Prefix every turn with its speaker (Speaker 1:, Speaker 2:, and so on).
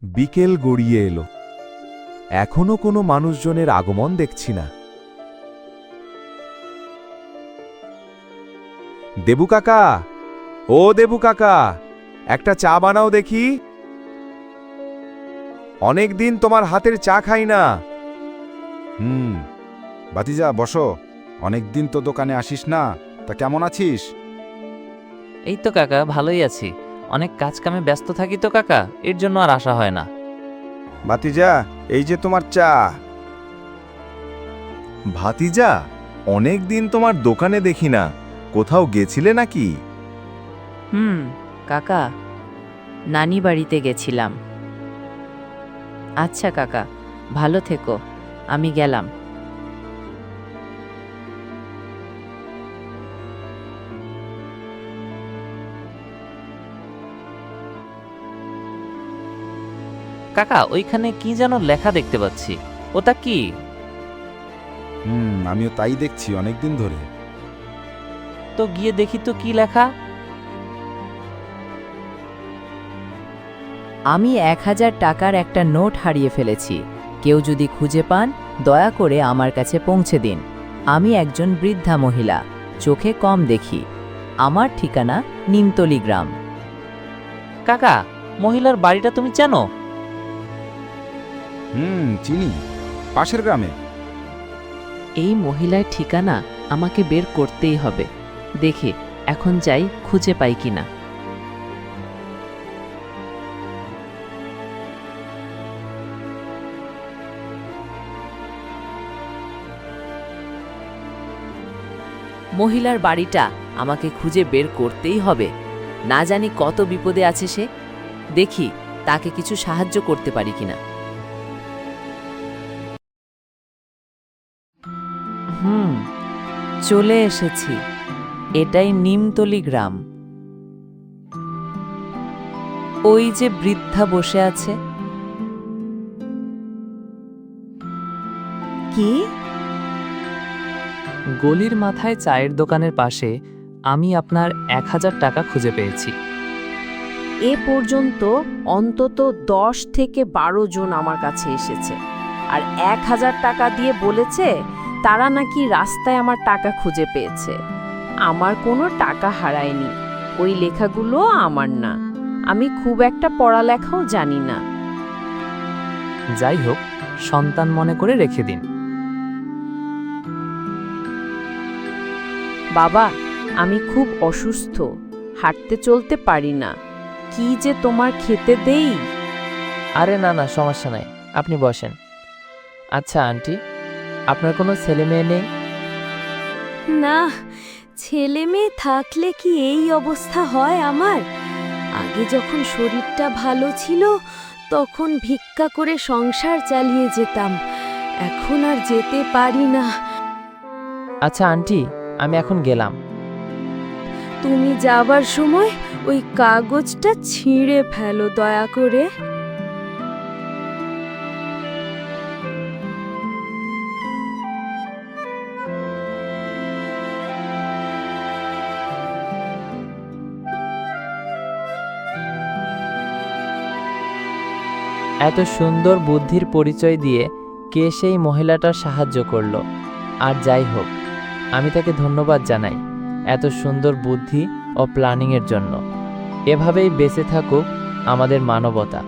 Speaker 1: বিকেল গড়িয়ে এলো, এখনো কোনো মানুষজনের আগমন দেখছি না। দেবু কাকা, ও দেবু কাকা, একটা চা বানাও দেখি। অনেক দিন তোমার হাতের চা খাই না।
Speaker 2: ভাতিজা বসো, অনেক দিন তো দোকানে আসিস না, তা কেমন আছিস?
Speaker 3: এই তো কাকা, ভালোই আছি। অনেক কাজ কামে ব্যস্ত থাকি তো কাকা, এর জন্য আর আসা হয় না।
Speaker 2: ভাতিজা, এই যে তোমার চা।
Speaker 1: ভাতিজা, অনেক দিন তোমার দোকানে দেখি না, কোথাও গেছিলে নাকি?
Speaker 4: কাকা, নানি বাড়িতে গেছিলাম। আচ্ছা কাকা, ভালো থেকো, আমি গেলাম।
Speaker 3: কাকা, ওইখানে কি যেন লেখা দেখতে পাচ্ছি, ওটা কি?
Speaker 2: আমিও তাই দেখছি অনেকদিন ধরে।
Speaker 3: তো গিয়ে দেখি তো কি লেখা।
Speaker 4: আমি 1000 টাকার একটা নোট হারিয়ে ফেলেছি। কেউ যদি খুঁজে পান, দয়া করে আমার কাছে পৌঁছে দিন। আমি একজন বৃদ্ধা মহিলা, চোখে কম দেখি। আমার ঠিকানা নিমতলি গ্রাম।
Speaker 3: কাকা, মহিলার বাড়িটা তুমি জানো?
Speaker 2: চিনি, পাশের গ্রামে।
Speaker 4: এই মহিলার ঠিকানা আমাকে বের করতেই হবে। দেখি এখন যাই, খুঁজে পাই কিনা। মহিলার বাড়িটা আমাকে খুঁজে বের করতেই হবে। না জানি কত বিপদে আছে সে। দেখি তাকে কিছু সাহায্য করতে পারি কিনা। চলে এসেছি। এটাই নিমতলি গ্রাম। ওই যে বৃদ্ধা বসে আছে। কি?
Speaker 3: গলির মাথায় চায়ের দোকানের পাশে আমি আপনার 1000 টাকা খুঁজে পেয়েছি।
Speaker 5: এ পর্যন্ত অন্তত 10 থেকে 12 জন আমার কাছে এসেছে, আর 1000 টাকা দিয়ে বলেছে তারা নাকি রাস্তায় আমার টাকা খুঁজে পেয়েছে। আমার কোনো টাকা হারায়নি, ওই লেখাগুলো আমার না। আমি খুব একটা পড়ালেখাও জানি না।
Speaker 3: যাই হোক, সন্তান মনে করে রেখে দিন।
Speaker 5: বাবা, আমি খুব অসুস্থ, হাঁটতে চলতে পারি না। কি যে তোমার খেতে দেই?
Speaker 3: আরে না না, সমস্যা নাই, আপনি বসেন। আচ্ছা আন্টি, আপনার কোনো ছেলে মেয়ে নেই?
Speaker 5: না, ছেলে মেয়ে থাকলে কি এই অবস্থা হয় আমার? আগে যখন শরীরটা ভালো ছিল তখন ভিক্ষা করে সংসার চালিয়ে যেতাম, এখন আর যেতে পারি না।
Speaker 3: আচ্ছা আন্টি, আমি এখন গেলাম।
Speaker 5: তুমি যাবার সময় ওই কাগজটা ছিঁড়ে ফেলো দয়া করে।
Speaker 3: এত সুন্দর বুদ্ধির পরিচয় দিয়ে কে সেই মহিলাটার সাহায্য করলো। আর যাই হোক, আমি তাকে ধন্যবাদ জানাই এত সুন্দর বুদ্ধি ও প্ল্যানিংয়ের জন্য। এভাবেই বেঁচে থাকুক আমাদের মানবতা।